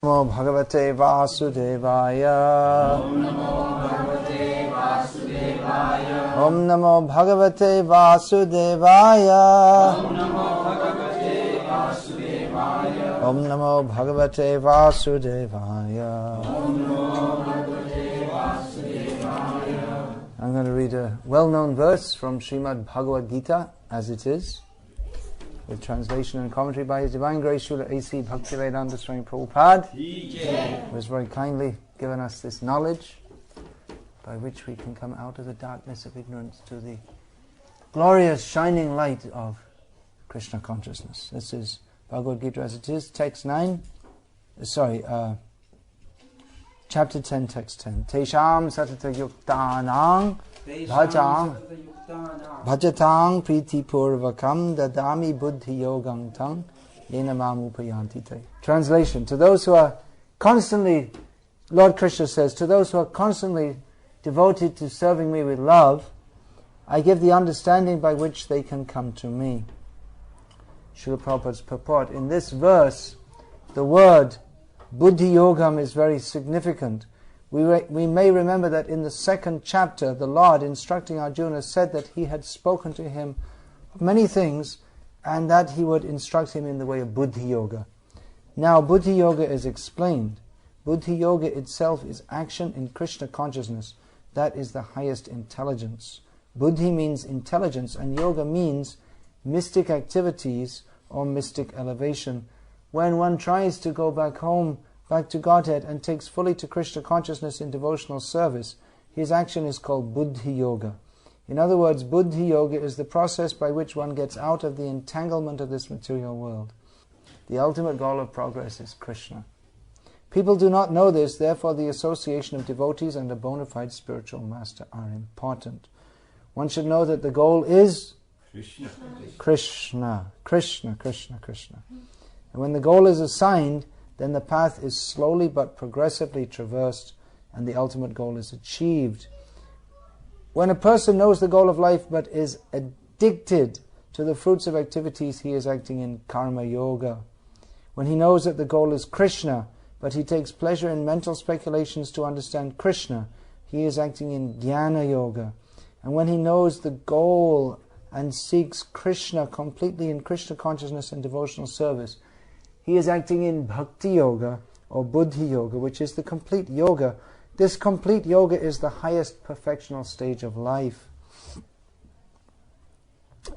Namo Bhagavate Vasudevaya. Om Namo Bhagavate Vasudevaya. Om Namo Bhagavate Vasudevaya. I'm going to read a well-known verse from Srimad Bhagavad-gita as it is, with translation and commentary by His Divine Grace Srila A.C. Bhaktivedanta Swami Prabhupada, who has very kindly given us this knowledge by which we can come out of the darkness of ignorance to the glorious shining light of Krishna consciousness. This is Bhagavad-gita as it is, chapter 10, text 10. Tesham satata yuktanang bhajatang priti purvakam dadami buddhi yogam tang yenamam upayanti te. Translation: to those who are constantly, Lord Krishna says, to those who are constantly devoted to serving me with love, I give the understanding by which they can come to me. Srila Prabhupada's purport. In this verse, the word buddhi yogam is very significant. We may remember that in the second chapter, the Lord, instructing Arjuna, said that he had spoken to him of many things and that he would instruct him in the way of buddhi yoga. Now, buddhi yoga is explained. Buddhi yoga itself is action in Krishna consciousness. That is the highest intelligence. Buddhi means intelligence, and yoga means mystic activities or mystic elevation. When one tries to go back home, back to Godhead, and takes fully to Krishna consciousness in devotional service, his action is called buddhi yoga. In other words, buddhi yoga is the process by which one gets out of the entanglement of this material world. The ultimate goal of progress is Krishna. People do not know this, therefore the association of devotees and a bona fide spiritual master are important. One should know that the goal is Krishna. Krishna, Krishna, Krishna, Krishna. And when the goal is assigned, then the path is slowly but progressively traversed and the ultimate goal is achieved. When a person knows the goal of life but is addicted to the fruits of activities, he is acting in karma yoga. When he knows that the goal is Krishna, but he takes pleasure in mental speculations to understand Krishna, he is acting in jnana yoga. And when he knows the goal and seeks Krishna completely in Krishna consciousness and devotional service, he is acting in Bhakti yoga or Buddhi yoga, which is the complete yoga. This complete yoga is the highest perfectional stage of life.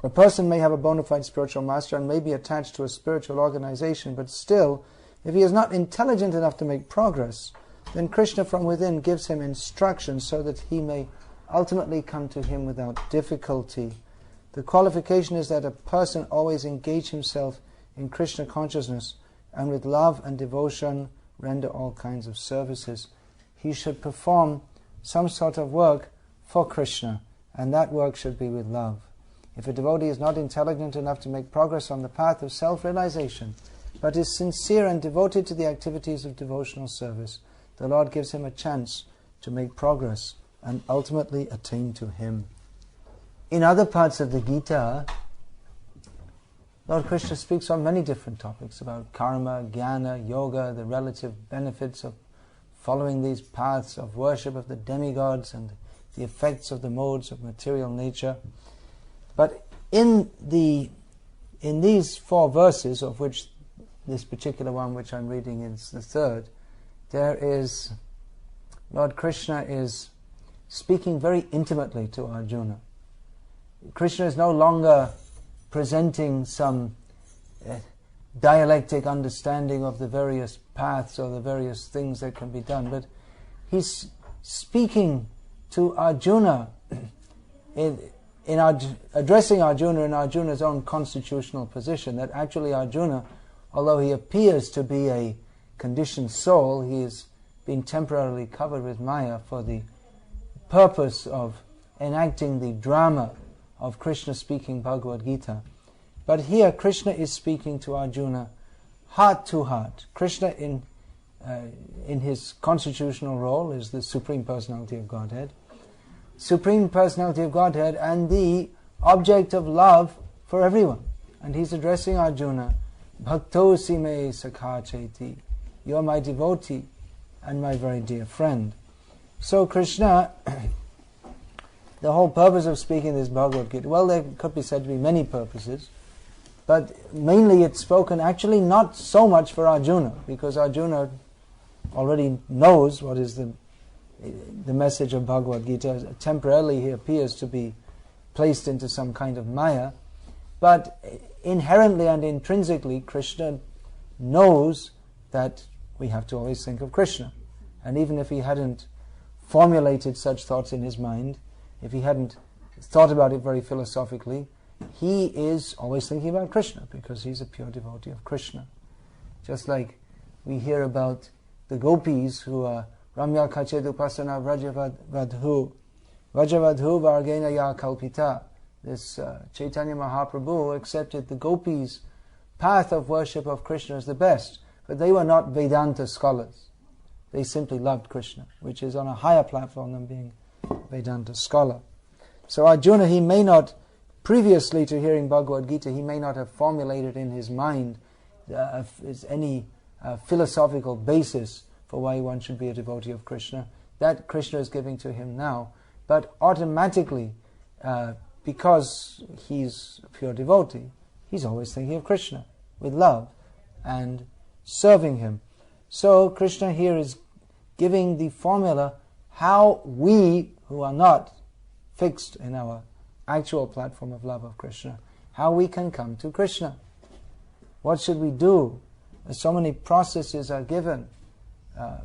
A person may have a bona fide spiritual master and may be attached to a spiritual organization, but still, if he is not intelligent enough to make progress, then Krishna from within gives him instructions so that he may ultimately come to him without difficulty. The qualification is that a person always engage himself in Krishna consciousness and with love and devotion render all kinds of services. He should perform some sort of work for Krishna, and that work should be with love. If a devotee is not intelligent enough to make progress on the path of self-realization, but is sincere and devoted to the activities of devotional service, the Lord gives him a chance to make progress and ultimately attain to Him. In other parts of the Gita, Lord Krishna speaks on many different topics about karma, jnana, yoga, the relative benefits of following these paths of worship of the demigods and the effects of the modes of material nature. But in these 4 verses, of which this particular one which I'm reading is the third, Lord Krishna is speaking very intimately to Arjuna. Krishna is no longer presenting some dialectic understanding of the various paths or the various things that can be done, but he's speaking to Arjuna, addressing Arjuna in Arjuna's own constitutional position, that actually Arjuna, although he appears to be a conditioned soul, he is being temporarily covered with Maya for the purpose of enacting the drama of Krishna speaking Bhagavad-gita. But here Krishna is speaking to Arjuna heart to heart. Krishna in his constitutional role is the Supreme Personality of Godhead. Supreme Personality of Godhead and the object of love for everyone. And he's addressing Arjuna, Bhaktosi me sakha cheti, you are my devotee and my very dear friend. So Krishna, the whole purpose of speaking this Bhagavad-gita, well, there could be said to be many purposes, but mainly it's spoken actually not so much for Arjuna, because Arjuna already knows what is the message of Bhagavad-gita. Temporarily he appears to be placed into some kind of maya, but inherently and intrinsically Krishna knows that we have to always think of Krishna. And even if he hadn't formulated such thoughts in his mind, if he hadn't thought about it very philosophically, he is always thinking about Krishna, because he's a pure devotee of Krishna. Just like we hear about the gopis who are Ramya Kached Upasana Vrajavadhu Vargena Ya Kalpita. This Chaitanya Mahaprabhu accepted the gopis' path of worship of Krishna as the best, but they were not Vedanta scholars. They simply loved Krishna, which is on a higher platform than being a Vedanta scholar. So Arjuna, he may not, previously to hearing Bhagavad-gita, he may not have formulated in his mind any philosophical basis for why one should be a devotee of Krishna. That Krishna is giving to him now. But automatically, because he's a pure devotee, he's always thinking of Krishna with love and serving him. So Krishna here is giving the formula how we, who are not fixed in our actual platform of love of Krishna, how we can come to Krishna. What should we do? So many processes are given.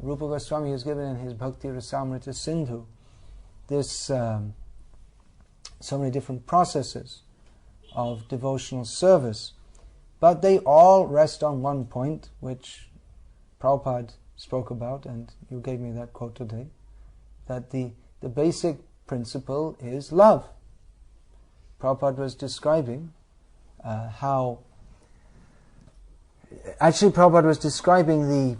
Rupa Goswami has given in his Bhakti Rasamrita Sindhu this so many different processes of devotional service, but they all rest on one point, which Prabhupada spoke about, and you gave me that quote today, that the basic principle is love. Prabhupada was describing Prabhupada was describing the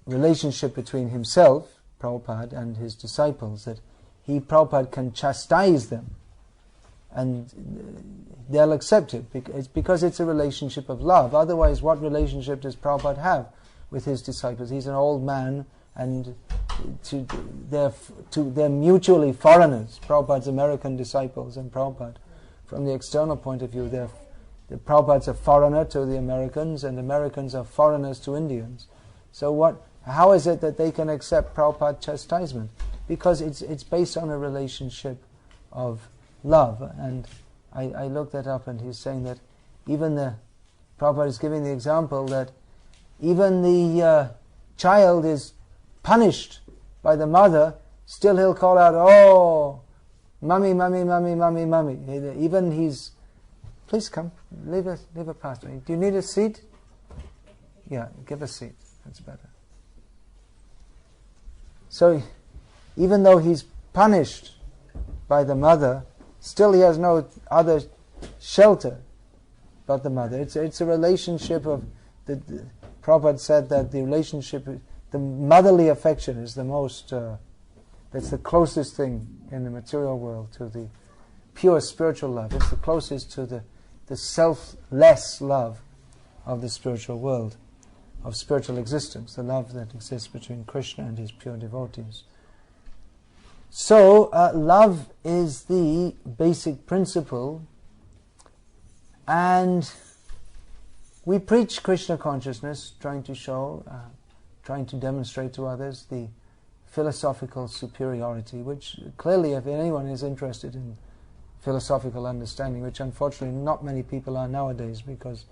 relationship between himself, Prabhupada, and his disciples, that Prabhupada can chastise them and they'll accept it. It's because it's a relationship of love. Otherwise, what relationship does Prabhupada have with his disciples? He's an old man, and they're mutually foreigners. Prabhupada's American disciples and Prabhupada, from the external point of view, Prabhupada's a foreigner to the Americans, and Americans are foreigners to Indians. So how is it that they can accept Prabhupada chastisement? Because it's based on a relationship of love. And I looked that up, and he's saying that Prabhupada is giving the example that even the child is punished by the mother, still he'll call out, "Oh, mummy, mummy, mummy, mummy, mummy." Even please come, leave a path. Do you need a seat? Yeah, give a seat. That's better. So, even though he's punished by the mother, still he has no other shelter but the mother. It's a relationship of Prabhupada said that the relationship, the motherly affection is the most, that's the closest thing in the material world to the pure spiritual love. It's the closest to the selfless love of the spiritual world, of spiritual existence, the love that exists between Krishna and his pure devotees. So, love is the basic principle, and we preach Krishna consciousness, trying to demonstrate to others the philosophical superiority, which clearly, if anyone is interested in philosophical understanding, which unfortunately not many people are nowadays, because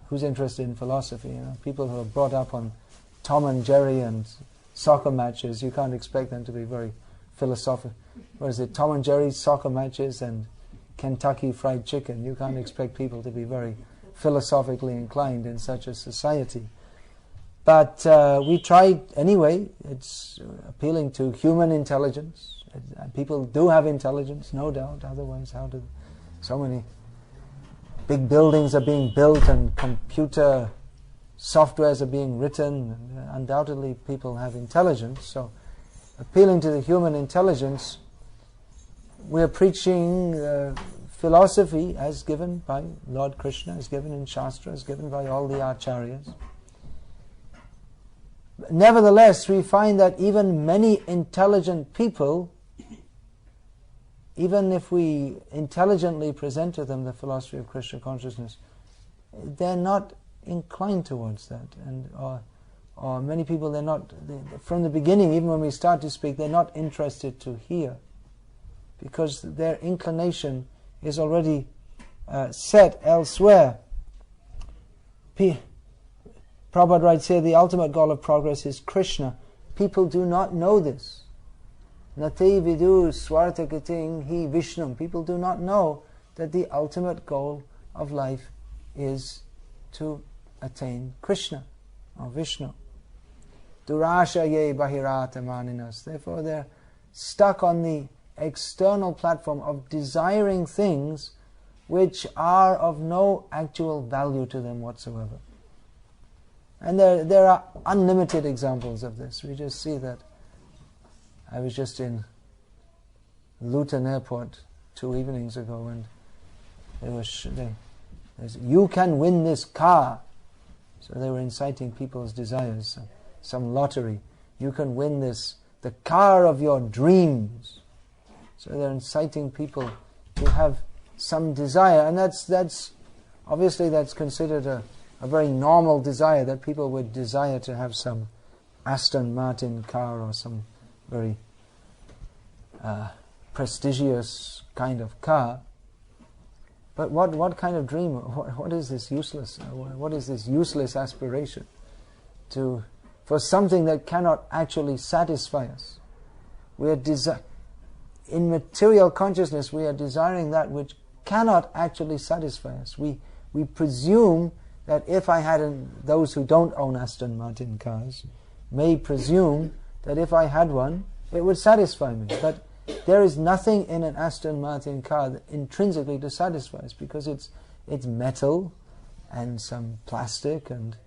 who's interested in philosophy? People who are brought up on Tom and Jerry and soccer matches, you can't expect them to be very philosophical. What is it? Tom and Jerry soccer matches and Kentucky Fried Chicken. You can't expect people to be very philosophically inclined in such a society. But we try anyway. It's appealing to human intelligence. People do have intelligence, no doubt. Otherwise, how do so many big buildings are being built and computer softwares are being written? Undoubtedly, people have intelligence. So, appealing to the human intelligence, we are preaching philosophy as given by Lord Krishna, as given in Shastra, as given by all the acharyas. Nevertheless, we find that even many intelligent people, even if we intelligently present to them the philosophy of Krishna consciousness, they're not inclined towards that, and or many people, they're not, from the beginning, even when we start to speak, they're not interested to hear, because their inclination is already set elsewhere. Prabhupada writes here, the ultimate goal of progress is Krishna. People do not know this. Nati vidu swartakating hi Vishnum. People do not know that the ultimate goal of life is to attain Krishna or Vishnu. Durasha ye bahirata maninas. Therefore they're stuck on the external platform of desiring things which are of no actual value to them whatsoever. And there are unlimited examples of this. We just see that. I was just in Luton Airport 2 evenings ago, and you can win this car. So they were inciting people's desires. Some lottery. You can win this, the car of your dreams. So they're inciting people to have some desire, and that's obviously that's considered a very normal desire, that people would desire to have some Aston Martin car or some very prestigious kind of car. But what kind of dream? What is this useless? What is this useless aspiration for something that cannot actually satisfy us? We are in material consciousness. We are desiring that which cannot actually satisfy us. We presume that if I had those who don't own Aston Martin cars may presume that if I had one, it would satisfy me. But there is nothing in an Aston Martin car that intrinsically to satisfy us, because it's metal and some plastic and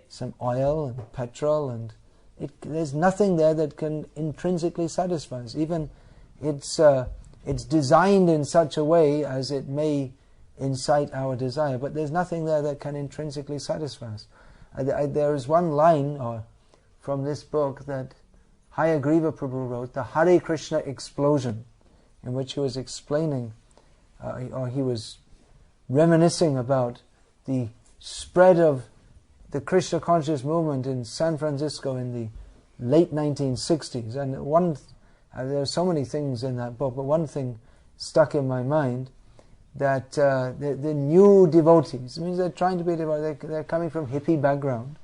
some oil and petrol, and there's nothing there that can intrinsically satisfy us. Even it's designed in such a way as it may incite our desire, but there's nothing there that can intrinsically satisfy us. There is one line from this book that Hayagriva Prabhu wrote, the Hare Krishna Explosion, in which he was explaining, or he was reminiscing about the spread of the Krishna conscious movement in San Francisco in the late 1960s. And there are so many things in that book, but one thing stuck in my mind, that the new devotees, it means they're trying to be devotees, they're coming from hippie background,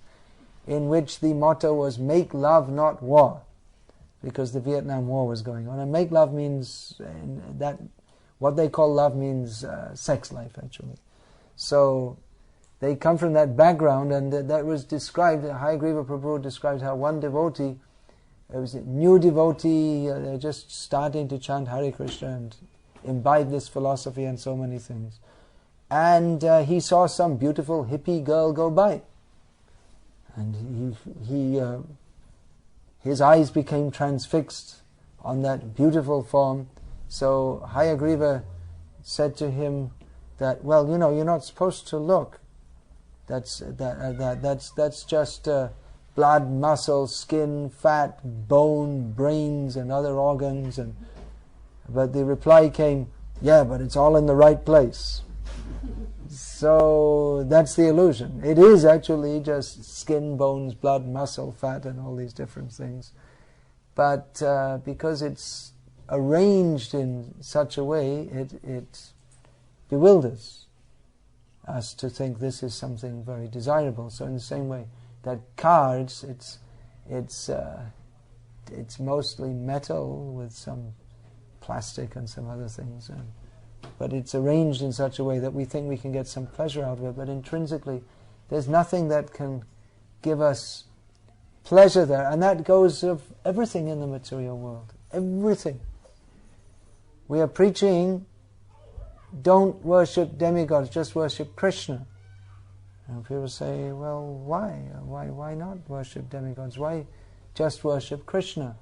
in which the motto was make love not war, because the Vietnam War was going on. And make love means, that what they call love means sex life, actually. So they come from that background, and that was described, Hayagriva Prabhu described how one devotee, it was a new devotee, they're just starting to chant Hare Krishna and imbibe this philosophy and so many things. And he saw some beautiful hippie girl go by. And his eyes became transfixed on that beautiful form. So Hayagriva said to him that, well, you're not supposed to look. That's just blood, muscle, skin, fat, bone, brains, and other organs. But the reply came, yeah, but it's all in the right place. So that's the illusion. It is actually just skin, bones, blood, muscle, fat, and all these different things. But because it's arranged in such a way, it bewilders us to think this is something very desirable. So in the same way, that car, it's mostly metal with some plastic and some other things, but it's arranged in such a way that we think we can get some pleasure out of it, but intrinsically there's nothing that can give us pleasure there. And that goes of everything in the material world. Everything. We are preaching, don't worship demigods, just worship Krishna. And people say, well, why? Why not worship demigods? Why just worship Krishna?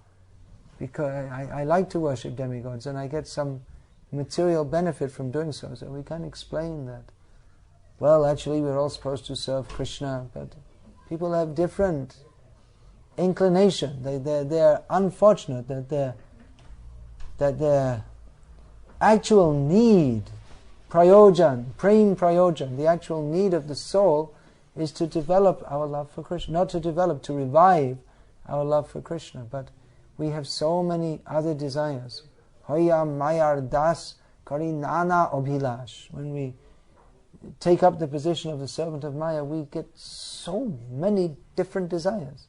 Because I like to worship demigods and I get some material benefit from doing so. So we can explain that, well, actually we're all supposed to serve Krishna, but people have different inclination. They're unfortunate that their actual need, prayojan, prem prayojan, the actual need of the soul is to develop our love for Krishna. Not to develop, to revive our love for Krishna. But we have so many other desires. Hoya mayar das kari nana obhilash. When we take up the position of the servant of Maya, we get so many different desires.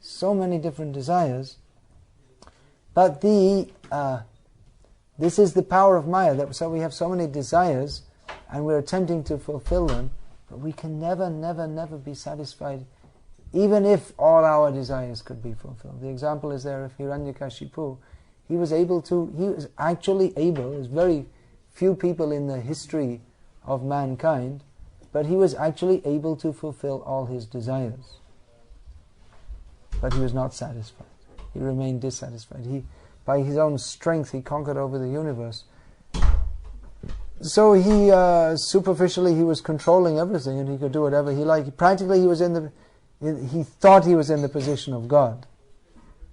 So many different desires. But this is the power of Maya. So we have so many desires and we're attempting to fulfill them, but we can never, never, never be satisfied, even if all our desires could be fulfilled. The example is there of Hiranyakashipu. He was actually able, there's very few people in the history of mankind, but he was actually able to fulfill all his desires. But he was not satisfied. He remained dissatisfied. By his own strength, he conquered over the universe. So he, superficially, he was controlling everything, and he could do whatever he liked. Practically, he thought he was in the position of God,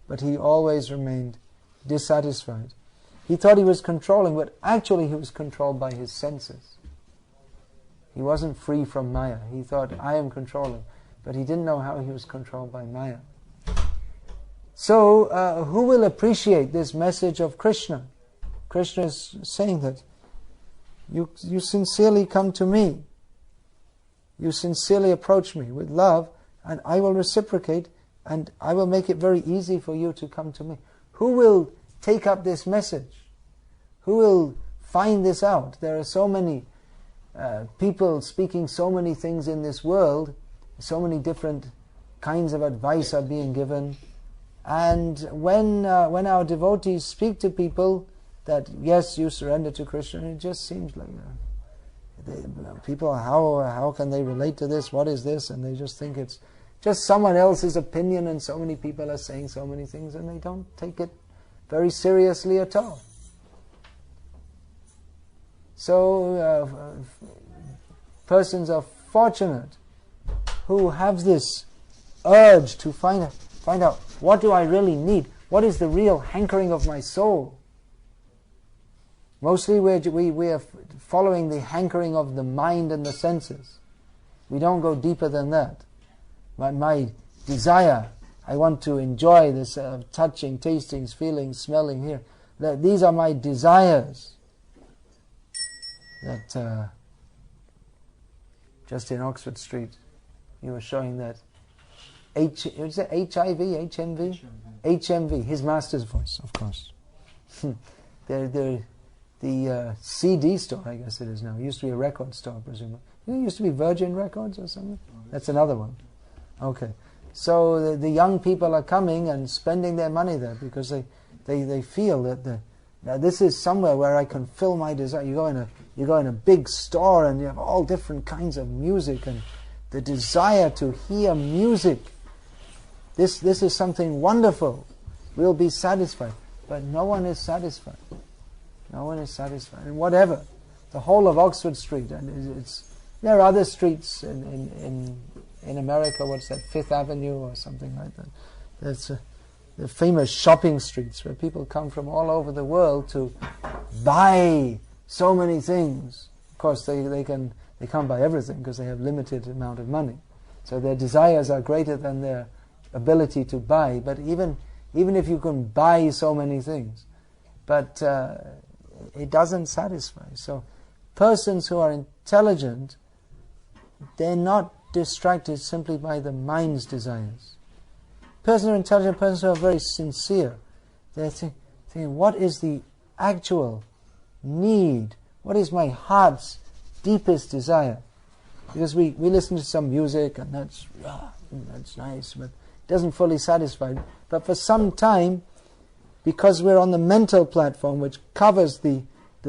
but he always remained dissatisfied. He thought he was controlling, but actually he was controlled by his senses. He wasn't free from Maya. He thought, I am controlling, but he didn't know how he was controlled by Maya. So, who will appreciate this message of Krishna? Krishna is saying that you sincerely come to me. You sincerely approach me with love, and I will reciprocate, and I will make it very easy for you to come to me. Who will take up this message? Who will find this out? There are so many people speaking so many things in this world. So many different kinds of advice are being given. And when our devotees speak to people that, yes, you surrender to Krishna, it just seems like people, how can they relate to this? What is this? And they just think it's just someone else's opinion, and so many people are saying so many things, and they don't take it very seriously at all. So persons are fortunate who have this urge to find out what do I really need? What is the real hankering of my soul? Mostly we are following the hankering of the mind and the senses. We don't go deeper than that. My desire, I want to enjoy this touching, tasting, feeling, smelling here. These are my desires. That just in Oxford Street, you were showing that HMV, his master's voice, of course. The CD store, I guess it is now. It used to be a record store, presumably. It used to be Virgin Records or something. That's another one. Okay. So the young people are coming and spending their money there because they feel that this is somewhere where I can fill my desire. You go in a big store and you have all different kinds of music, and the desire to hear music. This is something wonderful. We'll be satisfied. But no one is satisfied. No one is satisfied. And whatever. The whole of Oxford Street, and there are other streets in America, what's that, Fifth Avenue or something like that. That's the famous shopping streets where people come from all over the world to buy so many things. Of course, they can't buy everything because they have limited amount of money. So their desires are greater than their ability to buy. But even if you can buy so many things, but it doesn't satisfy. So persons who are intelligent, they're not distracted simply by the mind's desires. Persons who are intelligent, persons who are very sincere, they're thinking, what is the actual need? What is my heart's deepest desire? Because we listen to some music and that's nice, but it doesn't fully satisfy. But for some time, because we're on the mental platform which covers the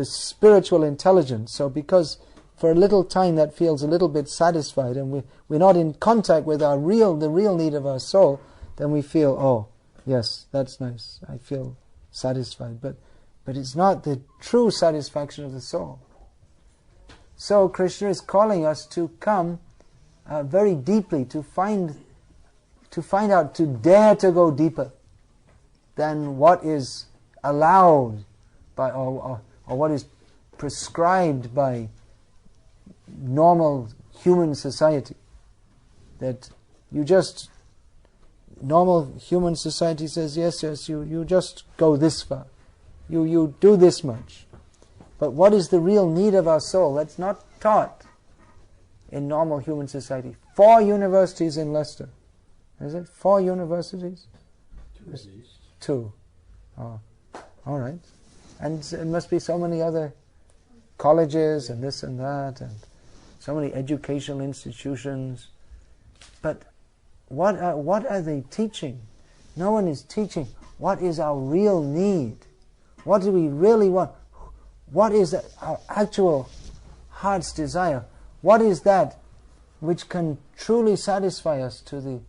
spiritual intelligence, so because for a little time that feels a little bit satisfied and we're not in contact with the real need of our soul, then we feel, oh, yes, that's nice, I feel satisfied. But it's not the true satisfaction of the soul. So Krishna is calling us to come very deeply, to find to find out, to dare to go deeper than what is allowed by, or what is prescribed by normal human society. That you just, normal human society says, yes, you just go this far. You do this much. But what is the real need of our soul? That's not taught in normal human society. 4 universities in Leicester. Is it 4 universities? 2 at least. 2. Oh, all right. And it must be so many other colleges and this and that, and so many educational institutions. But what are they teaching? No one is teaching what is our real need. What do we really want? What is our actual heart's desire? What is that which can truly satisfy us to the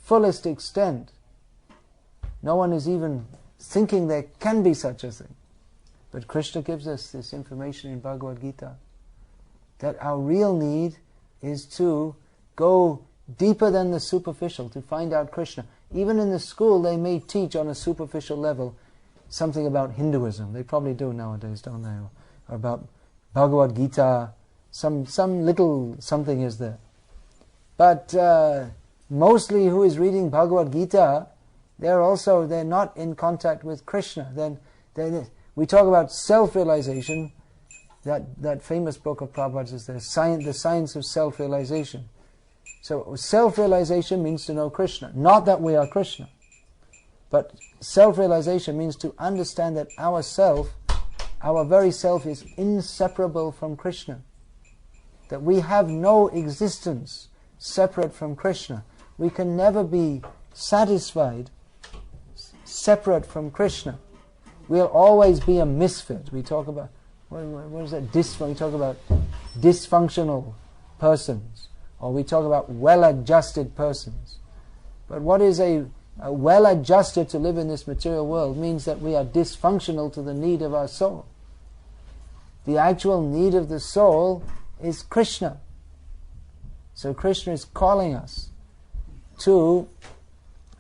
fullest extent? No one is even thinking there can be such a thing. But Krishna gives us this information in Bhagavad-gita, that our real need is to go deeper than the superficial, to find out Krishna. Even in the school they may teach on a superficial level something about Hinduism. They probably do nowadays, don't they? Or about Bhagavad-gita, some little something is there. But mostly who is reading Bhagavad-gita, they're not in contact with Krishna. Then we talk about self-realization. That famous book of Prabhupada's is the science of self-realization. So self-realization means to know Krishna. Not that we are Krishna. But self-realization means to understand that our self, our very self, is inseparable from Krishna. That we have no existence separate from Krishna. We can never be satisfied separate from Krishna. We'll always be a misfit. We talk about, what is that? We talk about dysfunctional persons, or we talk about well-adjusted persons. But what is a well-adjusted to live in this material world means that we are dysfunctional to the need of our soul. The actual need of the soul is Krishna. So Krishna is calling us to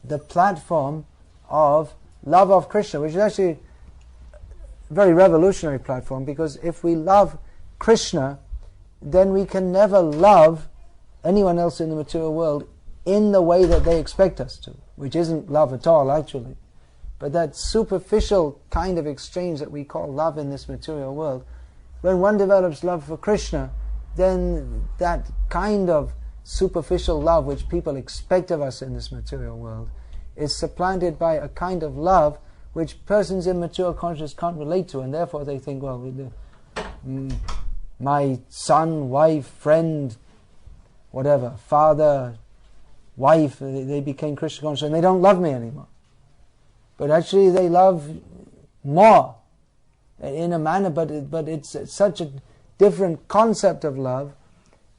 the platform of love of Krishna, which is actually a very revolutionary platform, because if we love Krishna, then we can never love anyone else in the material world in the way that they expect us to, which isn't love at all actually. But that superficial kind of exchange that we call love in this material world, when one develops love for Krishna, then that kind of superficial love which people expect of us in this material world is supplanted by a kind of love which persons in mature consciousness can't relate to, and therefore they think, well, my son, wife, friend, whatever, father, wife, they became Krishna conscious and they don't love me anymore. But actually they love more in a manner, but it's such a different concept of love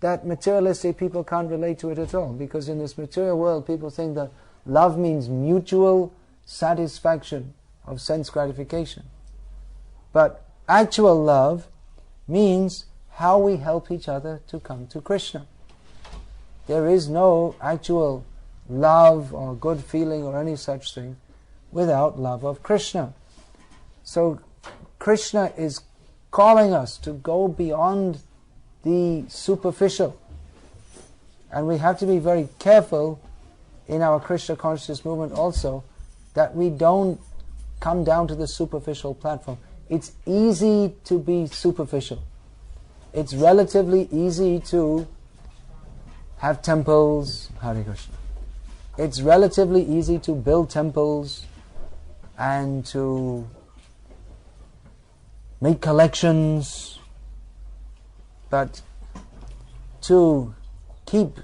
that materialistic people can't relate to it at all, because in this material world people think that love means mutual satisfaction of sense gratification. But actual love means how we help each other to come to Krishna. There is no actual love or good feeling or any such thing without love of Krishna. So Krishna is calling us to go beyond the superficial. And we have to be very careful in our Krishna consciousness movement also that we don't come down to the superficial platform. It's easy to be superficial. It's relatively easy to have temples, Hare Krishna. It's relatively easy to build temples and to make collections, but to keep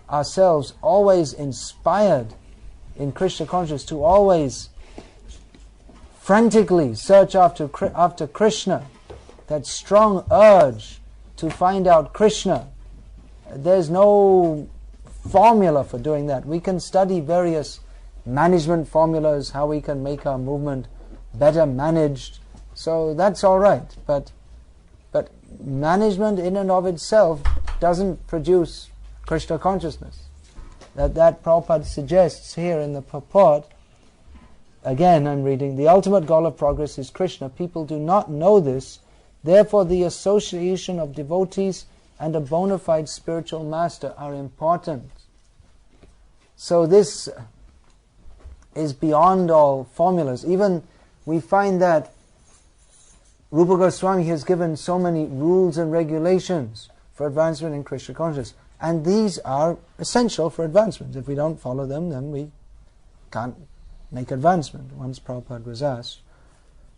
ourselves always inspired in Krishna consciousness, to always frantically search after Krishna, that strong urge to find out Krishna. There's no formula for doing that. We can study various management formulas, how we can make our movement better managed, so that's all right. But management in and of itself doesn't produce Krishna consciousness. that Prabhupada suggests here in the purport. Again, I'm reading, the ultimate goal of progress is Krishna. People do not know this, therefore the association of devotees and a bona fide spiritual master are important. So this is beyond all formulas. Even we find that Rupa Goswami has given so many rules and regulations for advancement in Krishna consciousness, and these are essential for advancement. If we don't follow them, then we can't make advancement. Once Prabhupada was asked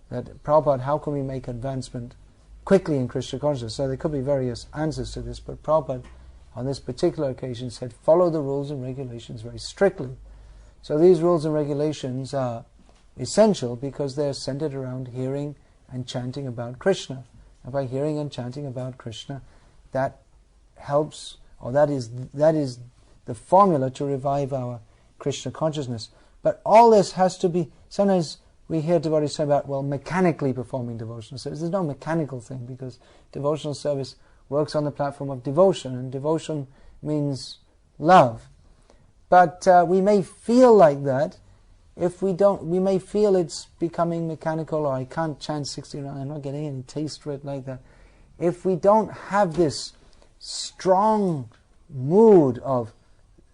that, Prabhupada, how can we make advancement quickly in Krishna consciousness? So there could be various answers to this, but Prabhupada on this particular occasion said, follow the rules and regulations very strictly. So these rules and regulations are essential because they're centered around hearing and chanting about Krishna. And by hearing and chanting about Krishna, that helps, or that is the formula to revive our Krishna consciousness. But all this has to be, sometimes we hear devotees say about, well, mechanically performing devotional service. There's no mechanical thing, because devotional service works on the platform of devotion, and devotion means love. But we may feel like that. If we don't, we may feel it's becoming mechanical, or I can't chant 16 rounds, I'm not getting any taste for it like that. If we don't have this strong mood of,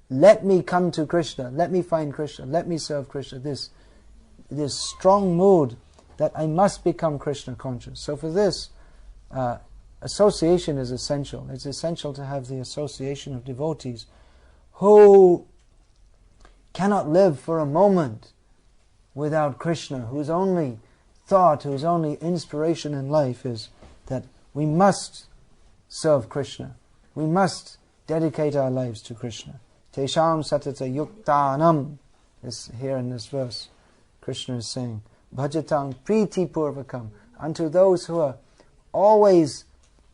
let me come to Krishna, let me find Krishna, let me serve Krishna, this strong mood that I must become Krishna conscious. So for this, association is essential. It's essential to have the association of devotees who cannot live for a moment without Krishna, whose only thought, whose only inspiration in life is that we must serve Krishna. We must dedicate our lives to Krishna. Tesham satata yuktanam, is here in this verse. Krishna is saying, bhajatang priti purvakam, unto those who are always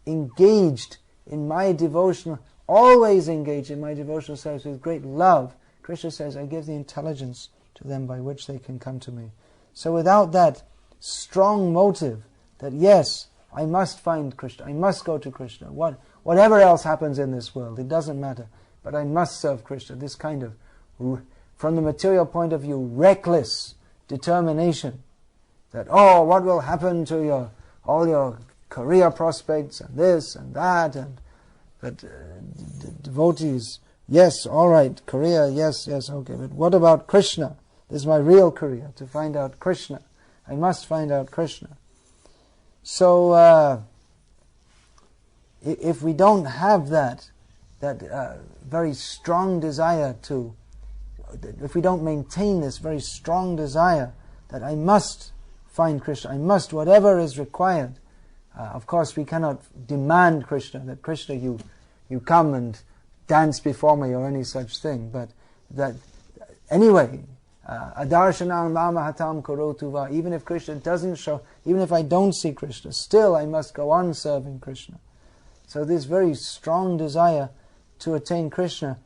engaged in my devotional, always engaged in my devotional service with great love. Krishna says, I give the intelligence to them by which they can come to me. So without that strong motive that yes, I must find Krishna, I must go to Krishna, whatever else happens in this world, it doesn't matter, but I must serve Krishna, this kind of, from the material point of view, reckless determination that, oh, what will happen to all your career prospects and this and that, and but devotees, yes, all right, career, yes, okay, but what about Krishna? This is my real career, to find out Krishna. I must find out Krishna. So, if we don't have that very strong desire to, if we don't maintain this very strong desire that I must find Krishna, I must, whatever is required. Of course, we cannot demand Krishna, that Krishna, you come and dance before me or any such thing, but that anyway, adarshanam mamahatam korotuva, even if Krishna doesn't show, even if I don't see Krishna, still I must go on serving Krishna. So this very strong desire to attain Krishna,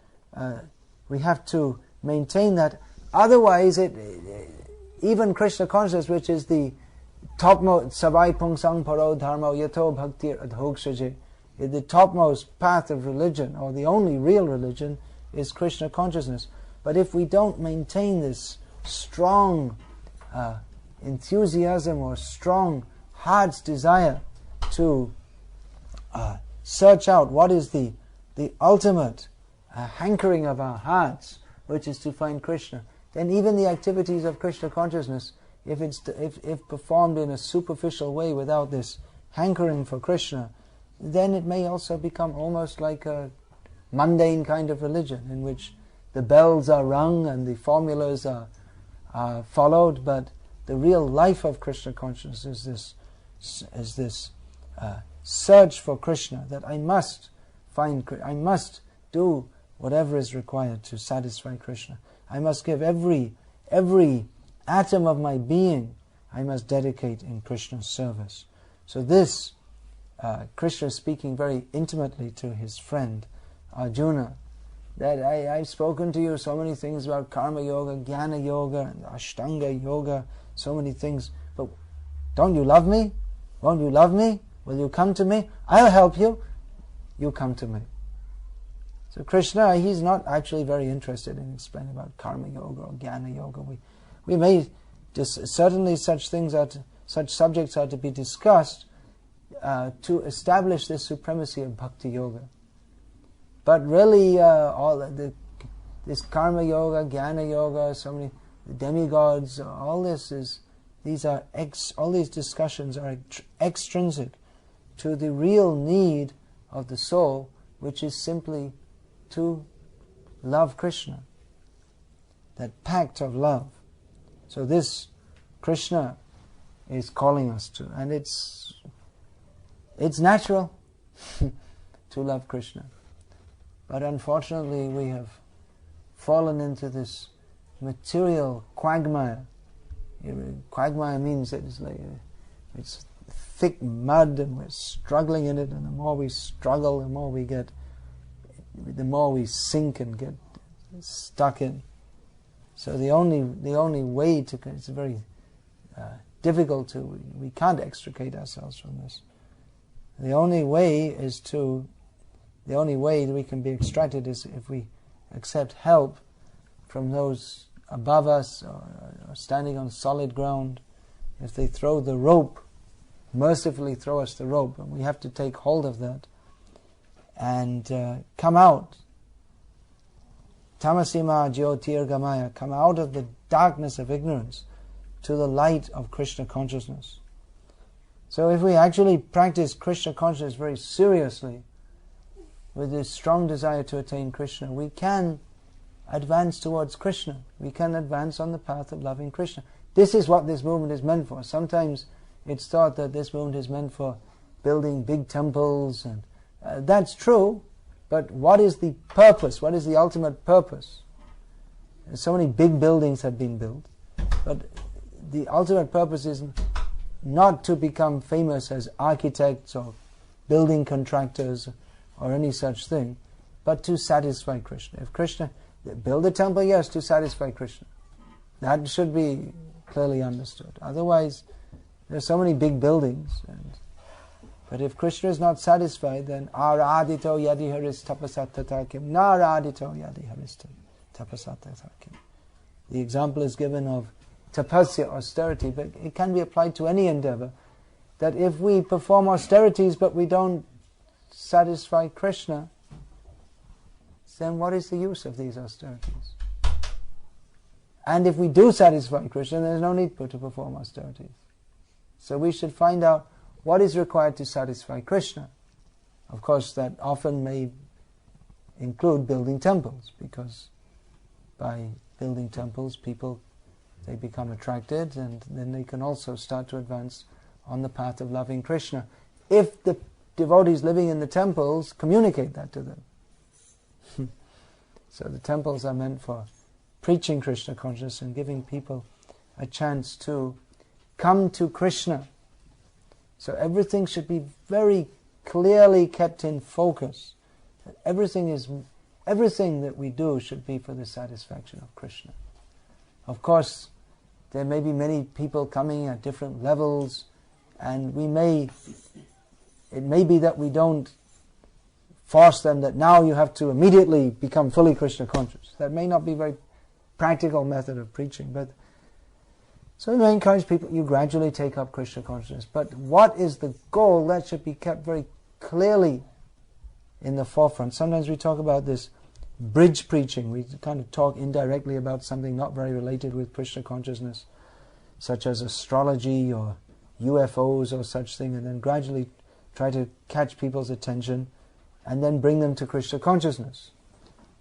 we have to maintain that. Otherwise, even Krishna consciousness, which is the topmost, savai pungsang paro dharma yato bhakti adhokshaje, the topmost path of religion, or the only real religion, is Krishna consciousness. But if we don't maintain this strong enthusiasm or strong heart's desire to search out what is the ultimate hankering of our hearts, which is to find Krishna, then even the activities of Krishna consciousness, if performed in a superficial way without this hankering for Krishna, then it may also become almost like a mundane kind of religion in which the bells are rung and the formulas are followed, but the real life of Krishna consciousness is this search for Krishna, that I must do whatever is required to satisfy Krishna. I must give every atom of my being, I must dedicate in Krishna's service. So this, Krishna is speaking very intimately to his friend Arjuna, that I've spoken to you so many things about karma yoga, jnana yoga, and ashtanga yoga, so many things, but don't you love me? Won't you love me? Will you come to me? I'll help you. You come to me. So Krishna, he's not actually very interested in explaining about karma yoga or jnana yoga. We may certainly such subjects are to be discussed to establish this supremacy of bhakti yoga. But really, this karma yoga, jnana yoga, so many demigods, all these discussions are extrinsic to the real need of the soul, which is simply to love Krishna, that pact of love. So this Krishna is calling us to, and it's natural to love Krishna. But unfortunately we have fallen into this material quagmire. Quagmire means that it's thick mud and we're struggling in it, and the more we struggle, the more we sink and get stuck in. So the only way to, it's very difficult to, we can't extricate ourselves from this. The only way that we can be extracted is if we accept help from those above us or standing on solid ground. If they throw the rope, mercifully throw us the rope, and we have to take hold of that and come out. Tamasima jyotirgamaya, come out of the darkness of ignorance to the light of Krishna consciousness. So if we actually practice Krishna consciousness very seriously, with this strong desire to attain Krishna, we can advance towards Krishna. We can advance on the path of loving Krishna. This is what this movement is meant for. Sometimes it's thought that this movement is meant for building big temples, and that's true, but what is the purpose? What is the ultimate purpose? So many big buildings have been built, but the ultimate purpose is not to become famous as architects or building contractors or any such thing, but to satisfy Krishna. If Krishna, build a temple, yes, to satisfy Krishna. That should be clearly understood. Otherwise, there are so many big buildings, but if Krishna is not satisfied, then aradito yadi haris tapasatatakim, naradito yadi haris tapasatatakim. The example is given of tapasya, austerity, but it can be applied to any endeavor. That if we perform austerities but we don't satisfy Krishna, then what is the use of these austerities? And if we do satisfy Krishna, there's no need to perform austerities. So we should find out what is required to satisfy Krishna. Of course, that often may include building temples, because by building temples, people, they become attracted, and then they can also start to advance on the path of loving Krishna. If the devotees living in the temples communicate that to them. So the temples are meant for preaching Krishna consciousness and giving people a chance to come to Krishna. So everything should be very clearly kept in focus. Everything that we do should be for the satisfaction of Krishna. Of course, there may be many people coming at different levels, and it may be that we don't force them that now you have to immediately become fully Krishna conscious. That may not be a very practical method of preaching, but so we may encourage people, you gradually take up Krishna consciousness. But what is the goal? That should be kept very clearly in the forefront. Sometimes we talk about this bridge preaching. We kind of talk indirectly about something not very related with Krishna consciousness, such as astrology or UFOs or such thing, and then gradually try to catch people's attention and then bring them to Krishna consciousness.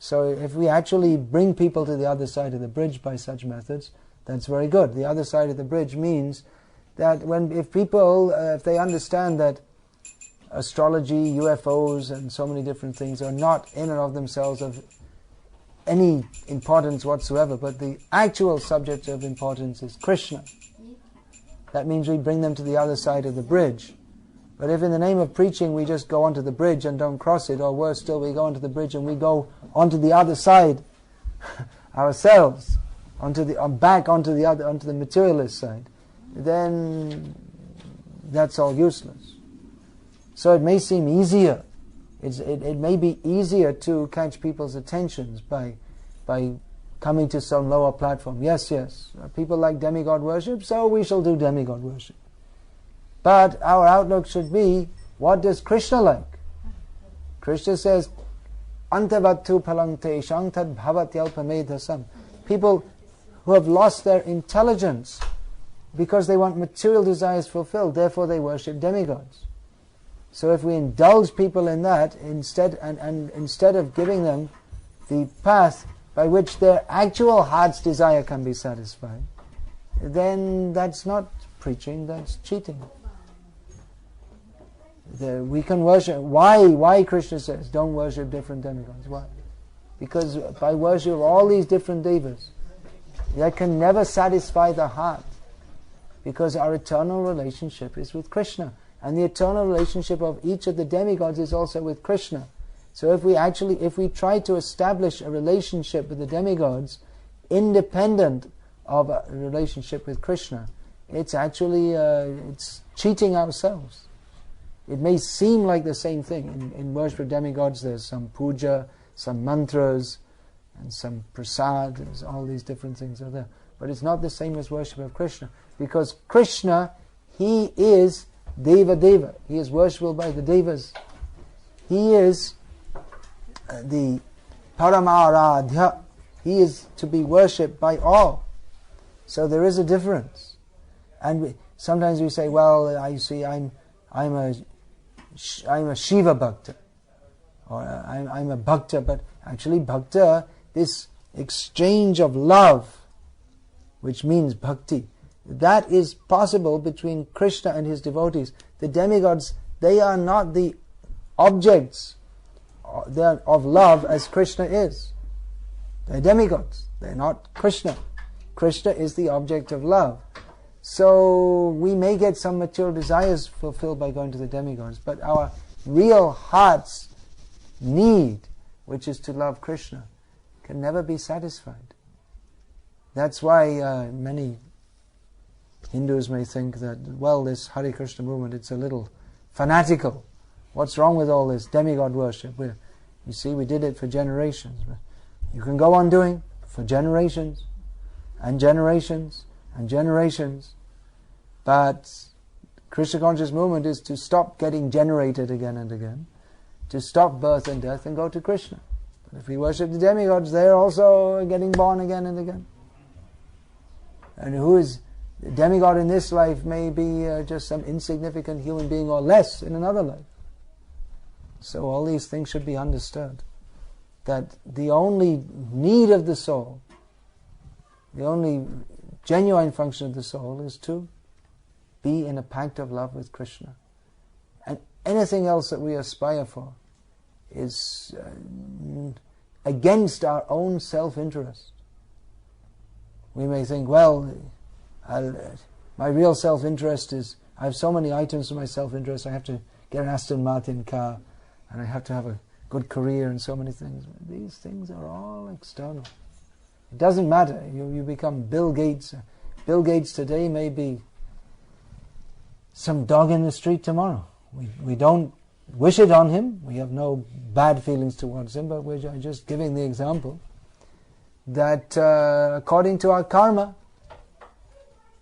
So if we actually bring people to the other side of the bridge by such methods, that's very good. The other side of the bridge means that if people, if they understand that astrology, UFOs, and so many different things are not in and of themselves of any importance whatsoever, but the actual subject of importance is Krishna, that means we bring them to the other side of the bridge. But if in the name of preaching we just go onto the bridge and don't cross it, or worse still, we go onto the bridge and we go onto the other side ourselves, back onto the materialist side, then that's all useless. So it may seem easier It may be easier to catch people's attentions by coming to some lower platform. Yes, people like demigod worship, so we shall do demigod worship. But our outlook should be, what does Krishna like? Krishna says, Antavattu palang teshang tad bhavatyalpamedhasam. People who have lost their intelligence because they want material desires fulfilled, therefore they worship demigods. So if we indulge people in that, instead of giving them the path by which their actual heart's desire can be satisfied, then that's not preaching, that's cheating. We can worship. Why Krishna says don't worship different demigods? Why? Because by worship of all these different devas, that can never satisfy the heart. Because our eternal relationship is with Krishna. And the eternal relationship of each of the demigods is also with Krishna. So if we try to establish a relationship with the demigods independent of a relationship with Krishna, it's actually it's cheating ourselves. It may seem like the same thing. In worship of demigods, there's some puja, some mantras, and some prasad. There's all these different things are there. But it's not the same as worship of Krishna. Because Krishna, He is Deva Deva. He is worshipable by the Devas. He is the Paramaradhya. He is to be worshipped by all. So there is a difference. And sometimes we say, well, I see, I'm a Shiva Bhakta, or I'm a Bhakta, but actually Bhakta, this exchange of love, which means Bhakti, that is possible between Krishna and his devotees. The demigods, they are not the objects of love as Krishna is. They're demigods, they're not Krishna. Krishna is the object of love. So we may get some material desires fulfilled by going to the demigods, but our real heart's need, which is to love Krishna, can never be satisfied. That's why many Hindus may think that, well, this Hare Krishna movement, it's a little fanatical. What's wrong with all this demigod worship? You see, we did it for generations. You can go on doing for generations and generations and generations. But Krishna conscious movement is to stop getting generated again and again, to stop birth and death and go to Krishna. But if we worship the demigods, they're also getting born again and again. And who is the demigod in this life may be just some insignificant human being or less in another life. So all these things should be understood. That the only need of the soul, the only genuine function of the soul is to be in a pact of love with Krishna. And anything else that we aspire for is against our own self-interest. We may think, well, my real self-interest is, I have so many items for my self-interest, I have to get an Aston Martin car, and I have to have a good career and so many things. These things are all external. It doesn't matter. You become Bill Gates. Bill Gates today may be some dog in the street tomorrow. We don't wish it on him. We have no bad feelings towards him, but we're just giving the example that according to our karma,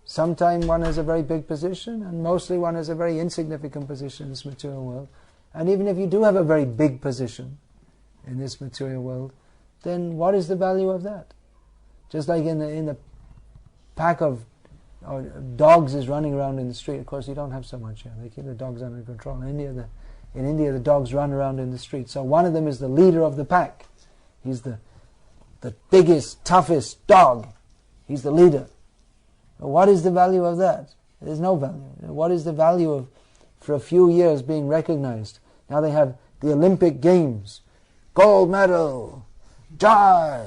sometime one has a very big position and mostly one has a very insignificant position in this material world. And even if you do have a very big position in this material world, then what is the value of that? Just like in the pack of dogs is running around in the street. Of course, you don't have so much here. They keep the dogs under control. In India, the dogs run around in the street. So one of them is the leader of the pack. He's the biggest, toughest dog. He's the leader. But what is the value of that? There's no value. What is the value of, for a few years, being recognized? Now they have the Olympic Games. Gold medal. Jai.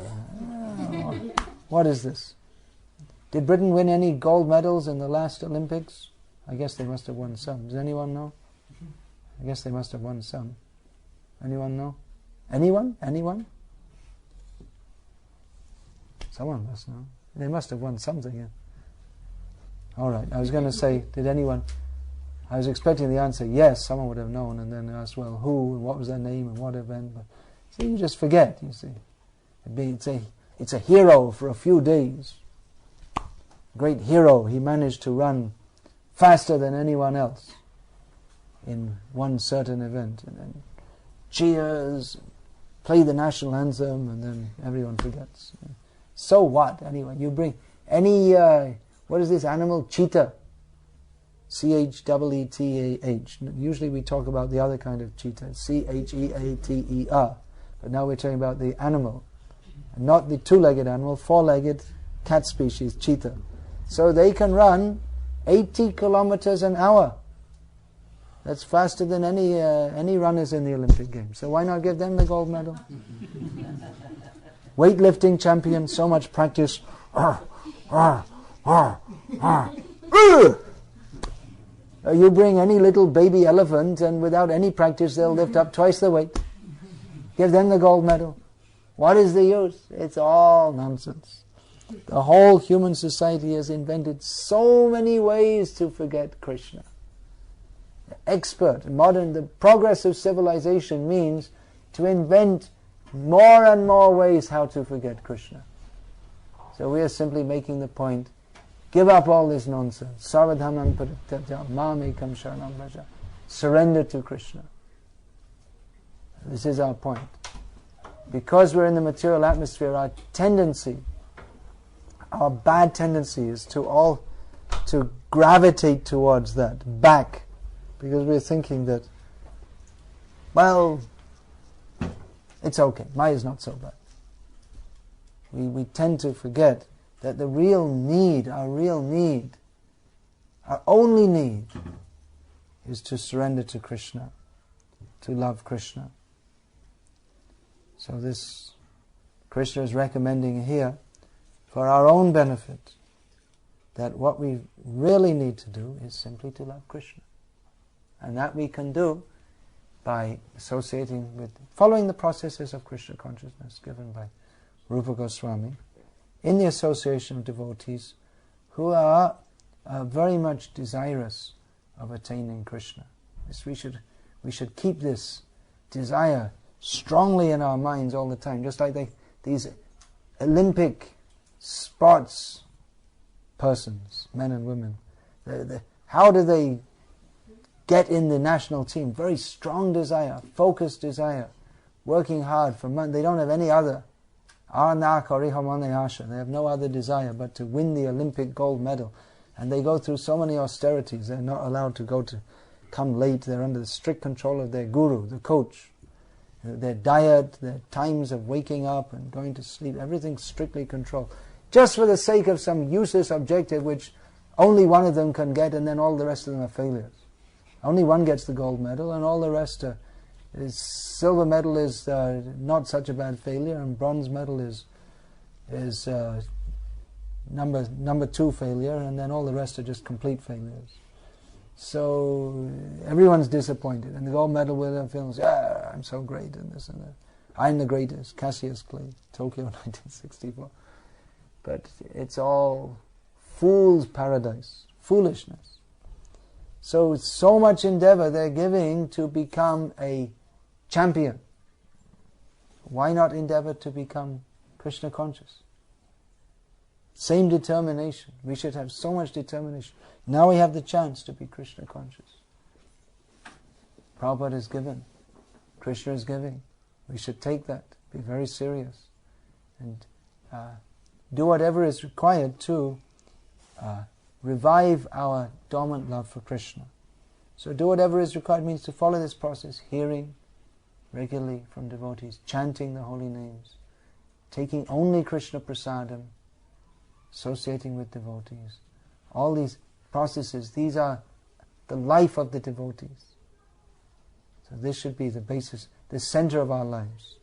What is this? Did Britain win any gold medals in the last Olympics? I guess they must have won some. Does anyone know? I guess they must have won some. Anyone know? Anyone? Anyone? Someone must know. They must have won something. Yeah. All right. I was going to say, did anyone? I was expecting the answer, yes, someone would have known, and then asked, well, who, and what was their name, and what event. But see, you just forget, you see. It's a hero for a few days. Great hero, he managed to run faster than anyone else in one certain event, and then cheers, play the national anthem, and then everyone forgets. So what, anyway? You bring any, what is this animal? Cheetah. C-H-E-E-T-A-H. Usually we talk about the other kind of cheetah, C-H-E-A-T-E-R. But now we're talking about the animal. Not the two-legged animal, four-legged cat species, cheetah. So they can run 80 kilometers an hour. That's faster than any runners in the Olympic Games. So why not give them the gold medal? Weightlifting champion, so much practice. You bring any little baby elephant, and without any practice they'll lift up twice the weight. Give them the gold medal. What is the use? It's all nonsense. The whole human society has invented so many ways to forget Krishna. The progress of civilization means to invent more and more ways how to forget Krishna. So we are simply making the point, give up all this nonsense. Sarvadhamam parityajya mam ekam sharanam vraja. Surrender to Krishna. This is our point. Because we're in the material atmosphere, our bad tendency is to gravitate towards that, back. Because we're thinking that, well, it's okay, Maya is not so bad. We tend to forget that the real need, our only need, is to surrender to Krishna, to love Krishna. So this, Krishna is recommending here, for our own benefit, that what we really need to do is simply to love Krishna. And that we can do by associating with, following the processes of Krishna consciousness given by Rupa Goswami, in the association of devotees who are very much desirous of attaining Krishna. We should keep this desire strongly in our minds all the time, just like these Olympic sports persons, men and women. How do they get in the national team? Very strong desire, focused desire, working hard for money. They don't have any other. They have no other desire but to win the Olympic gold medal. And they go through so many austerities. They're not allowed to come late. They're under the strict control of their guru, the coach. Their diet, their times of waking up and going to sleep, everything's strictly controlled. Just for the sake of some useless objective which only one of them can get, and then all the rest of them are failures. Only one gets the gold medal, and all the rest silver medal is not such a bad failure, and bronze medal is number 2 failure, and then all the rest are just complete failures. So everyone's disappointed, and the gold medal winner feels, yeah, I'm so great, and this and that. I'm the greatest, Cassius Clay, Tokyo 1964. But it's all fool's paradise, foolishness. So much endeavor they're giving to become a champion. Why not endeavor to become Krishna conscious? Same determination. We should have so much determination. Now we have the chance to be Krishna conscious. Prabhupada is given. Krishna is giving. We should take that, be very serious, and do whatever is required to revive our dormant love for Krishna. So do whatever is required means to follow this process, hearing regularly from devotees, chanting the holy names, taking only Krishna prasadam, associating with devotees. All these processes, these are the life of the devotees. So this should be the basis, the center of our lives.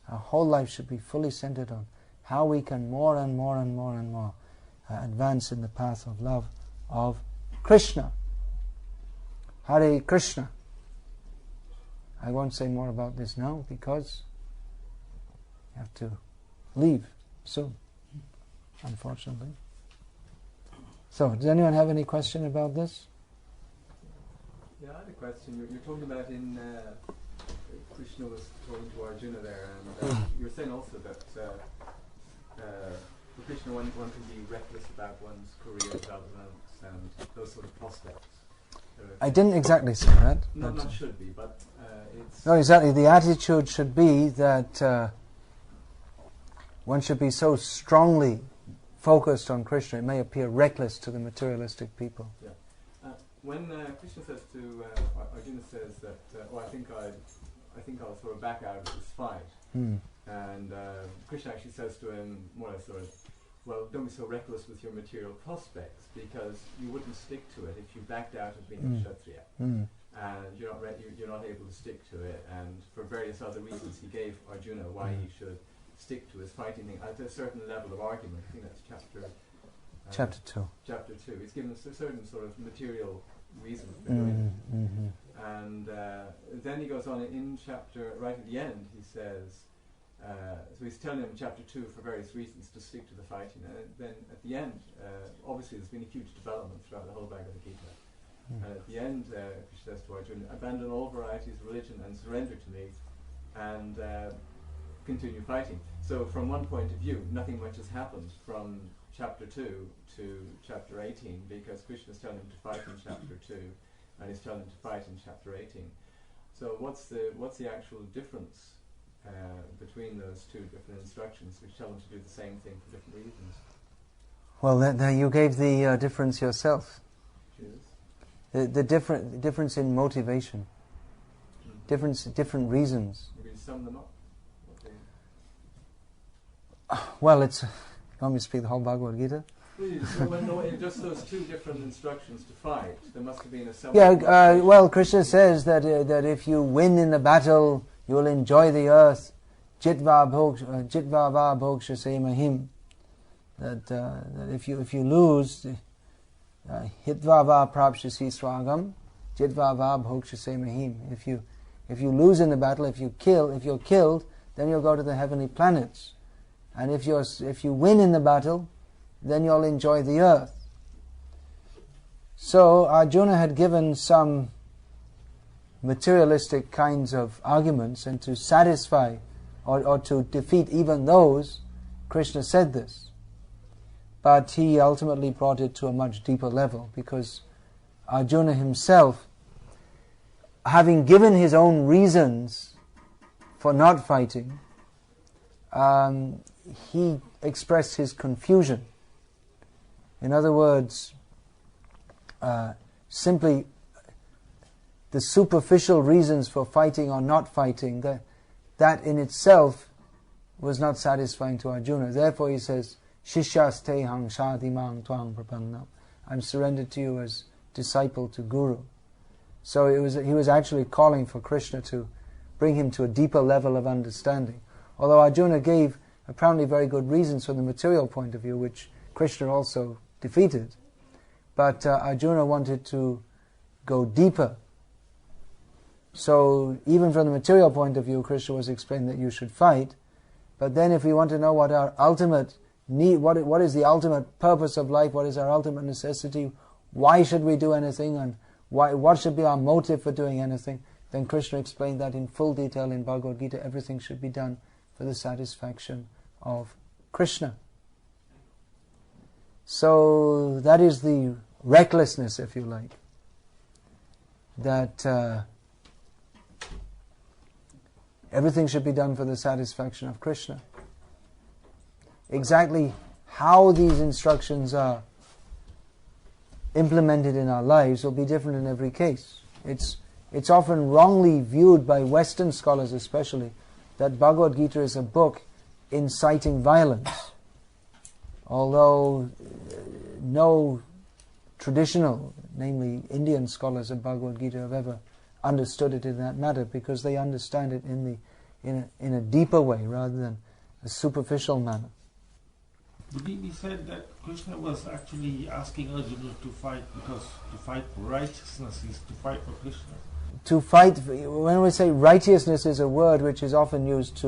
Our whole life should be fully centered on how we can more and more and more and more advance in the path of love of Krishna. Hare Krishna. I won't say more about this now because I have to leave soon, unfortunately. So, does anyone have any question about this? Yeah, I had a question. You're talking about in Krishna was talking to Arjuna there, and you were saying also that for Krishna one can be reckless about one's career developments and those sort of prospects. I didn't exactly say that. Not should be, but it's... No, exactly. The attitude should be that one should be so strongly focused on Krishna, it may appear reckless to the materialistic people. Yeah. When Krishna says to Arjuna says that, I think I'll throw back out of this fight, and Krishna actually says to him more or less sort of, well, don't be so reckless with your material prospects, because you wouldn't stick to it if you backed out of being a Kshatriya, and you're not able to stick to it, and for various other reasons he gave Arjuna why he should stick to his fighting thing at a certain level of argument. I think that's chapter 2. Chapter 2. He's given us a certain sort of material reason for doing it. And then he goes on in chapter, right at the end, he says, so he's telling him in chapter 2 for various reasons to stick to the fighting. And then at the end, obviously there's been a huge development throughout the whole Bhagavad-gita. And at the end, he says to Arjuna, abandon all varieties of religion and surrender to me, and continue fighting. So from one point of view, nothing much has happened from chapter 2 to chapter 18, because Krishna is telling him to fight in chapter 2, and he's telling him to fight in chapter 18. So what's the actual difference between those two different instructions, which tell him to do the same thing for different reasons? Well, you gave the difference yourself. Cheers. The difference in motivation, different reasons. Maybe sum them up. Well, you want me to speak the whole Bhagavad-gita? Please, just those two different instructions to fight, there must have been a sum. Yeah, well, Krishna says that if you win in the battle, you will enjoy the earth. Jitva va bhoksha se mahim. That if you lose, hitva va prapshasi swagam, jitva va bhoksha se mahim. If you lose in the battle, if you're killed, then you'll go to the heavenly planets. And if you win in the battle, then you'll enjoy the earth. So Arjuna had given some materialistic kinds of arguments, and to satisfy or to defeat even those, Krishna said this. But he ultimately brought it to a much deeper level, because Arjuna himself, having given his own reasons for not fighting, he expressed his confusion. In other words, simply the superficial reasons for fighting or not fighting, that in itself was not satisfying to Arjuna. Therefore he says, Shishyaste hang shadimang twang prapannam. I'm surrendered to you as disciple to Guru. So he was actually calling for Krishna to bring him to a deeper level of understanding. Although Arjuna gave apparently very good reasons from the material point of view, which Krishna also defeated. But Arjuna wanted to go deeper. So even from the material point of view, Krishna was explaining that you should fight. But then if we want to know what our ultimate need, what is the ultimate purpose of life, what is our ultimate necessity, why should we do anything, and what should be our motive for doing anything, then Krishna explained that in full detail in Bhagavad-gita. Everything should be done for the satisfaction of Krishna. So that is the recklessness, if you like, that everything should be done for the satisfaction of Krishna. Exactly how these instructions are implemented in our lives will be different in every case. It's often wrongly viewed by Western scholars especially that Bhagavad-gita is a book inciting violence, although no traditional, namely Indian scholars of Bhagavad-gita have ever understood it in that matter, because they understand it in a deeper way rather than a superficial manner. We said that Krishna was actually asking Arjuna to fight, because to fight for righteousness is to fight for Krishna. To fight, when we say righteousness, is a word which is often used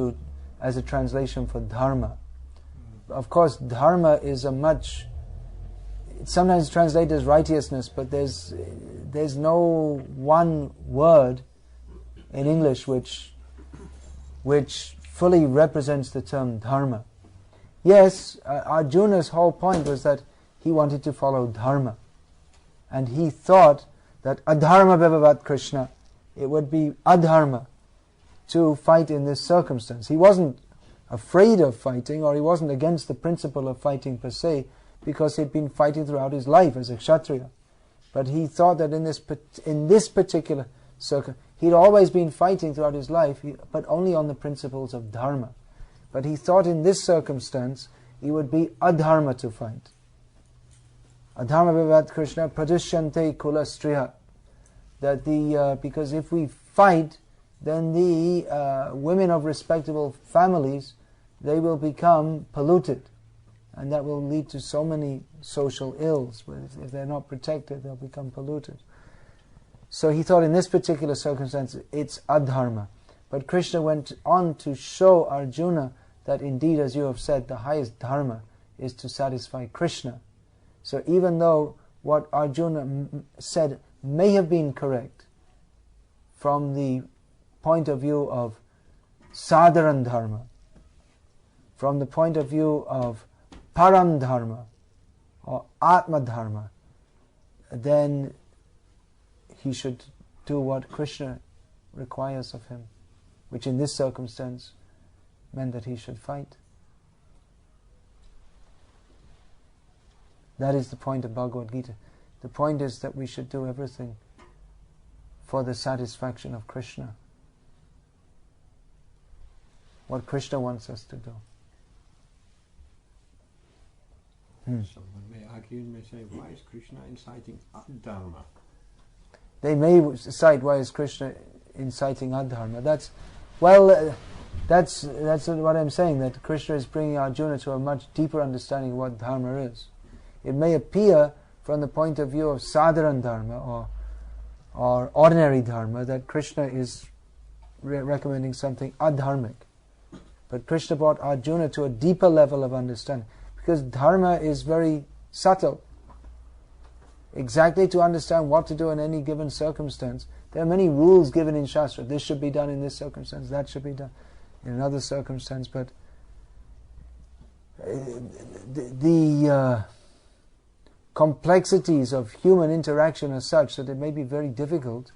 as a translation for dharma. Of course, dharma is a much it's sometimes translated as righteousness, but there's no one word in English which fully represents the term dharma. Yes, Arjuna's whole point was that he wanted to follow dharma, and he thought that adharma bhavavat Krishna, it would be adharma to fight in this circumstance. He wasn't afraid of fighting, or he wasn't against the principle of fighting per se, because he'd been fighting throughout his life as a kshatriya. But he thought that in this particular circumstance, he'd always been fighting throughout his life, but only on the principles of dharma. But he thought in this circumstance, it would be adharma to fight. Adharma bhavavat Krishna pradushyante kula striha. That because if we fight, then the women of respectable families, they will become polluted. And that will lead to so many social ills. If they're not protected, they'll become polluted. So he thought in this particular circumstance, it's adharma. But Krishna went on to show Arjuna that indeed, as you have said, the highest dharma is to satisfy Krishna. So even though what Arjuna said may have been correct from the point of view of sadharan dharma, from the point of view of param dharma or atma dharma, then he should do what Krishna requires of him, which in this circumstance meant that he should fight. That is the point of Bhagavad-gita. The point is that we should do everything for the satisfaction of Krishna. What Krishna wants us to do. Someone may argue and may say, why is Krishna inciting adharma? They may cite, why is Krishna inciting adharma? That's what I'm saying, that Krishna is bringing Arjuna to a much deeper understanding of what dharma is. It may appear from the point of view of sadharan dharma or ordinary dharma that Krishna is recommending something adharmic. But Krishna brought Arjuna to a deeper level of understanding, because dharma is very subtle. Exactly to understand what to do in any given circumstance, there are many rules given in Shastra. This should be done in this circumstance, that should be done in another circumstance, but the complexities of human interaction are such that it may be very difficult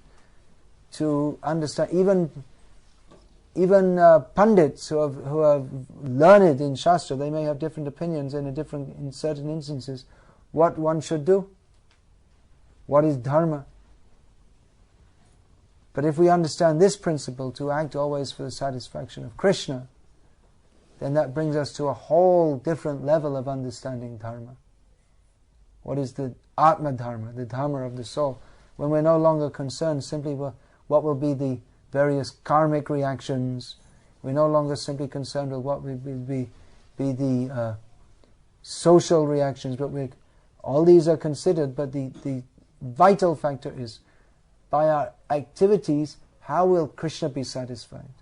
to understand. Even pundits who are learned in Shastra, they may have different opinions in certain instances what one should do, what is dharma. But if we understand this principle, to act always for the satisfaction of Krishna, then that brings us to a whole different level of understanding dharma. What is the atma dharma, the dharma of the soul, when we're no longer concerned simply with what will be the various karmic reactions. We're no longer simply concerned with what will be the social reactions, but all these are considered, but the vital factor is, by our activities, how will Krishna be satisfied?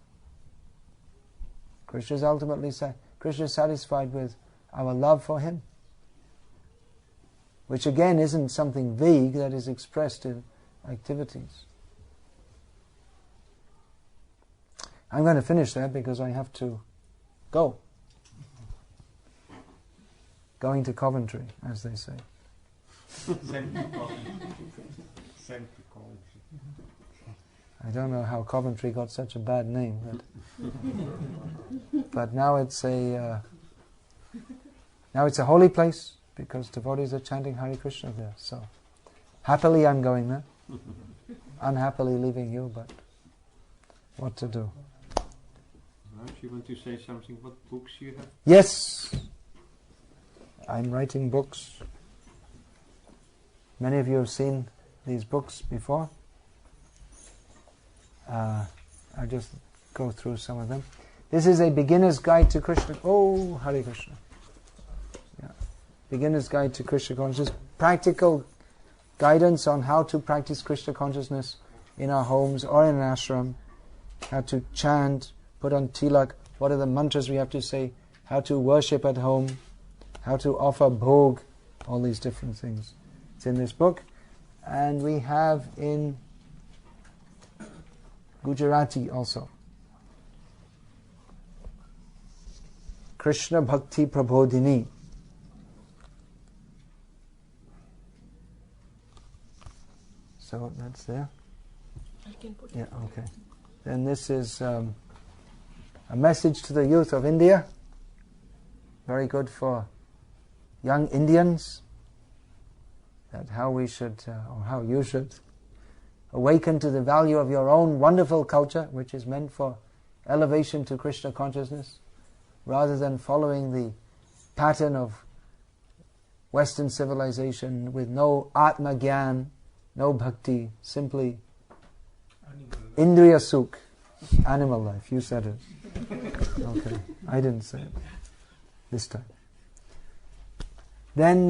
Krishna is ultimately satisfied with our love for him, which again isn't something vague that is expressed in activities. I'm going to finish there because I have to go. Going to Coventry, as they say. Sent to Coventry. I don't know how Coventry got such a bad name, but now it's a holy place because devotees are chanting Hare Krishna there. So happily I'm going there, unhappily leaving you, but what to do? Perhaps you want to say something what books you have? Yes, I'm writing books. Many of you have seen these books before. I'll just go through some of them. This is a beginner's guide to Krishna. Oh, Hare Krishna. Yeah. Beginner's guide to Krishna consciousness. Practical guidance on how to practice Krishna consciousness in our homes or in an ashram. How to chant, put on tilak, what are the mantras we have to say, how to worship at home, how to offer bhog, all these different things. It's in this book. And we have in Gujarati also. Krishna Bhakti Prabodhini. So that's there. I can put Yeah, okay. Then this is a message to the youth of India. Very good for young Indians. That how we should, or how you should, awaken to the value of your own wonderful culture, which is meant for elevation to Krishna consciousness, rather than following the pattern of Western civilization with no Atma Gyan, no Bhakti, simply Indriya Sukh, animal life. You said it. Okay, I didn't say it this time. Then,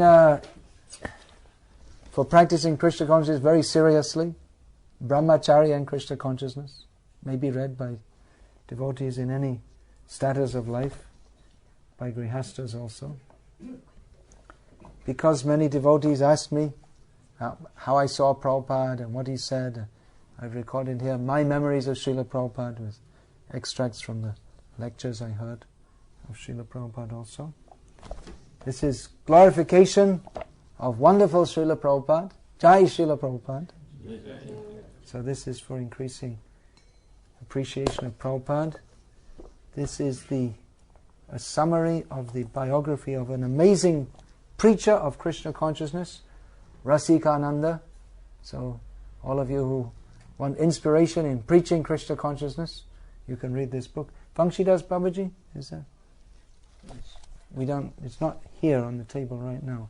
for practicing Krishna consciousness very seriously, Brahmacharya and Krishna consciousness may be read by devotees in any status of life, by grihastas also. Because many devotees asked me how I saw Prabhupada and what he said, I've recorded here my memories of Srila Prabhupada with extracts from the lectures I heard of Srila Prabhupada also. This is glorification of wonderful Srila Prabhupada. Jai Srila Prabhupada. So this is for increasing appreciation of Prabhupada. This is a summary of the biography of an amazing preacher of Krishna consciousness, Rasikananda. So all of you who want inspiration in preaching Krishna consciousness, you can read this book. Vangshidas Babaji, is that? We don't. It's not here on the table right now.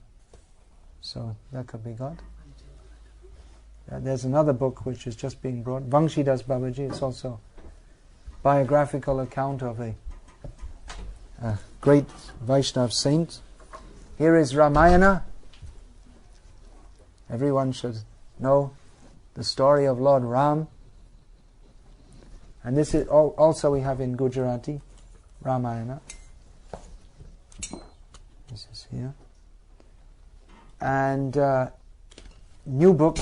So that could be got. There's another book which is just being brought. Vangshidas Babaji. It's also a biographical account of a great Vaishnav saint. Here is Ramayana. Everyone should know the story of Lord Ram. And this is also we have in Gujarati, Ramayana. This is here. And new book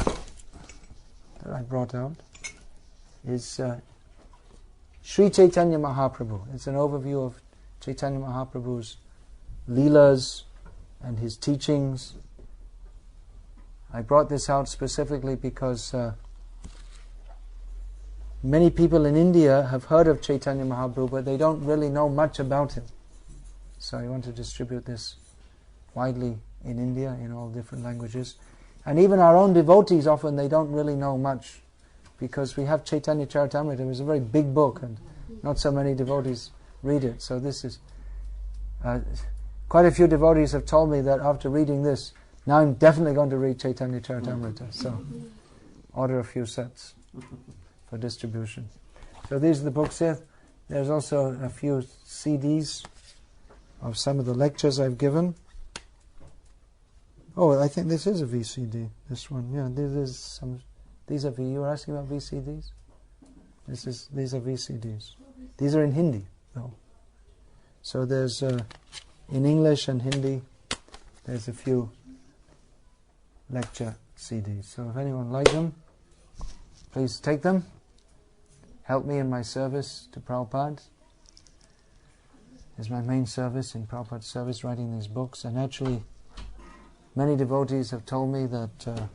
that I brought out is Sri Chaitanya Mahaprabhu. It's an overview of Chaitanya Mahaprabhu's Leelas and his teachings. I brought this out specifically because many people in India have heard of Chaitanya Mahaprabhu, but they don't really know much about him. So I want to distribute this widely in India in all different languages. And even our own devotees often they don't really know much, because we have Chaitanya Charitamrita. It was a very big book and not so many devotees read it. So this is quite a few devotees have told me that after reading this, now I'm definitely going to read Chaitanya Charitamrita. So order a few sets for distribution. So these are the books here. There's also a few CDs of some of the lectures I've given. Oh, I think this is a VCD. This one, yeah. These are you were asking about VCDs. These are VCDs. These are in Hindi, though. So there's in English and Hindi. There's a few lecture CDs. So if anyone likes them, please take them. Help me in my service to Prabhupada. Is my main service in Prabhupada's service, writing these books. And actually, many devotees have told me that